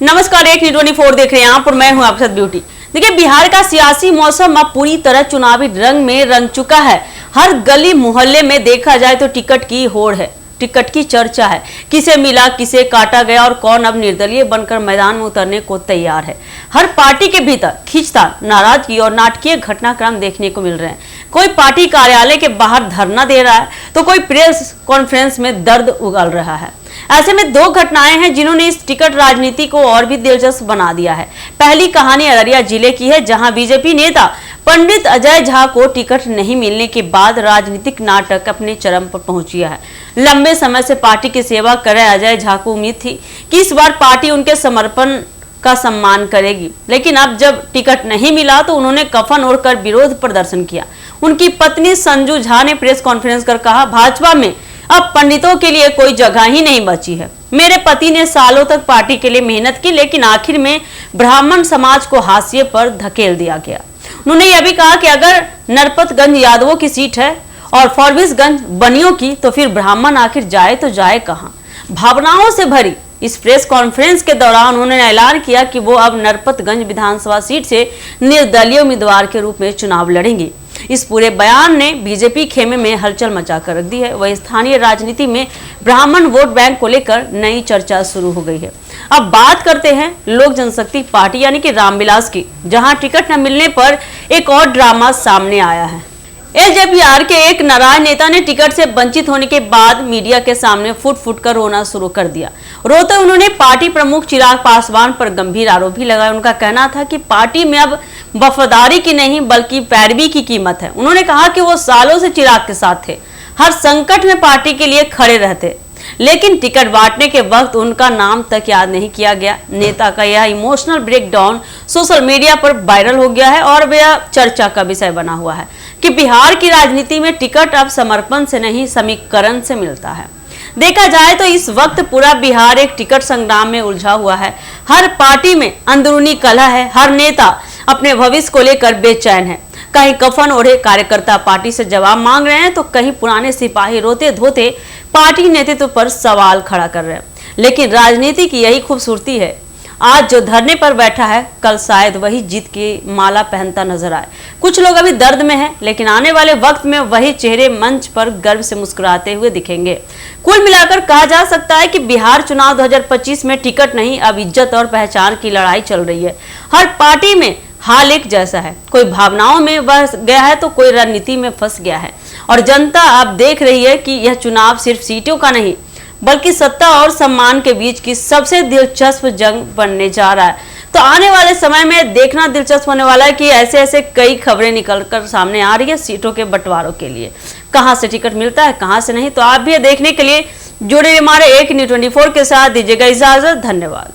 नमस्कार, एक न्यूज़ 24 देख रहे हैं आप और मैं हूं आपके साथ ब्यूटी। देखिए, बिहार का सियासी मौसम अब पूरी तरह चुनावी रंग में रंग चुका है। हर गली मोहल्ले में देखा जाए तो टिकट की होड़ है, टिकट की चर्चा है। किसे मिला, किसे काटा गया और कौन अब निर्दलीय बनकर मैदान में उतरने को तैयार है। हर पार्टी के भीतर खींचतान, नाराजगी और नाटकीय घटनाक्रम देखने को मिल रहे हैं। कोई पार्टी कार्यालय के बाहर धरना दे रहा है तो कोई प्रेस कॉन्फ्रेंस में दर्द उगल रहा है। ऐसे में दो घटनाएं हैं जिन्होंने इस टिकट राजनीति को और भी दिलचस्प बना दिया है। पहली कहानी अररिया जिले की है, जहां बीजेपी नेता पंडित अजय झा को टिकट नहीं मिलने के बाद राजनीतिक नाटक अपने चरम पर पहुंच गया है। लंबे समय से पार्टी की सेवा कर रहे अजय झा को उम्मीद थी कि इस बार पार्टी उनके समर्पण का सम्मान करेगी, लेकिन अब जब टिकट नहीं मिला तो उन्होंने कफन ओढ़कर विरोध प्रदर्शन किया। उनकी पत्नी संजू झा ने प्रेस कॉन्फ्रेंस कर कहा, भाजपा में अब पंडितों के लिए कोई जगह ही नहीं बची है। मेरे पति ने सालों तक पार्टी के लिए मेहनत की, लेकिन आखिर में ब्राह्मण समाज को हाशिए पर धकेल दिया गया। उन्होंने यह भी कहा कि अगर नरपतगंज यादवों की सीट है और फॉरबिसगंज बनियों की, तो फिर ब्राह्मण आखिर जाए तो जाए कहां। भावनाओं से भरी इस प्रेस कॉन्फ्रेंस के दौरान उन्होंने ऐलान किया कि वो अब नरपतगंज विधानसभा सीट से निर्दलीय उम्मीदवार के रूप में चुनाव लड़ेंगी। इस पूरे बयान ने बीजेपी खेमे में हलचल मचा कर रख दी है। वही स्थानीय राजनीति में ब्राह्मण वोट बैंक को लेकर नई चर्चा शुरू हो गई है। अब बात करते हैं लोक जनशक्ति पार्टी यानी कि रामविलास की, जहां टिकट न मिलने पर एक और ड्रामा सामने आया है। एलजेपीआर के एक नाराज नेता ने टिकट से वंचित होने के बाद मीडिया के सामने फुट फुट कर रोना शुरू कर दिया। रोते उन्होंने पार्टी प्रमुख चिराग पासवान पर गंभीर आरोप भी लगाए। उनका कहना था कि पार्टी में अब वफादारी की नहीं बल्कि पैरवी की कीमत है। उन्होंने कहा कि वो सालों से चिराग के साथ थे, हर संकट में पार्टी के लिए खड़े रहते, लेकिन टिकट बांटने के वक्त उनका नाम तक याद नहीं किया गया। नेता का यह इमोशनल ब्रेकडाउन सोशल मीडिया पर वायरल हो गया है और वह चर्चा का विषय बना हुआ है कि बिहार की राजनीति में टिकट अब समर्पण से नहीं समीकरण से मिलता है। देखा जाए तो इस वक्त पूरा बिहार एक टिकट संग्राम में उलझा हुआ है। हर पार्टी में अंदरूनी कलह है, हर नेता अपने भविष्य को लेकर बेचैन है। कहीं कफन ओढ़े कार्यकर्ता पार्टी से जवाब मांग रहे हैं तो कहीं पुराने सिपाही रोते धोते पार्टी नेतृत्व पर सवाल खड़ा कर रहे हैं। लेकिन राजनीति की यही खूबसूरती है, आज जो धरने पर बैठा है कल शायद वही जीत की माला पहनता नजर आए। कुछ लोग अभी दर्द में हैं, लेकिन आने वाले वक्त में वही चेहरे मंच पर गर्व से मुस्कुराते हुए दिखेंगे। कुल मिलाकर कहा जा सकता है कि बिहार चुनाव 2025 में टिकट नहीं, अब इज्जत और पहचान की लड़ाई चल रही है। हर पार्टी में हाल एक जैसा है, कोई भावनाओं में बस गया है तो कोई रणनीति में फंस गया है। और जनता अब देख रही है कि यह चुनाव सिर्फ सीटों का नहीं बल्कि सत्ता और सम्मान के बीच की सबसे दिलचस्प जंग बनने जा रहा है। तो आने वाले समय में देखना दिलचस्प होने वाला है कि ऐसे ऐसे कई खबरें निकलकर सामने आ रही है सीटों के बंटवारों के लिए। कहां से टिकट मिलता है, कहां से नहीं। तो आप भी देखने के लिए जुड़े हमारे एक न्यूज़ 24 के साथ। दीजिएगा इजाजत, धन्यवाद।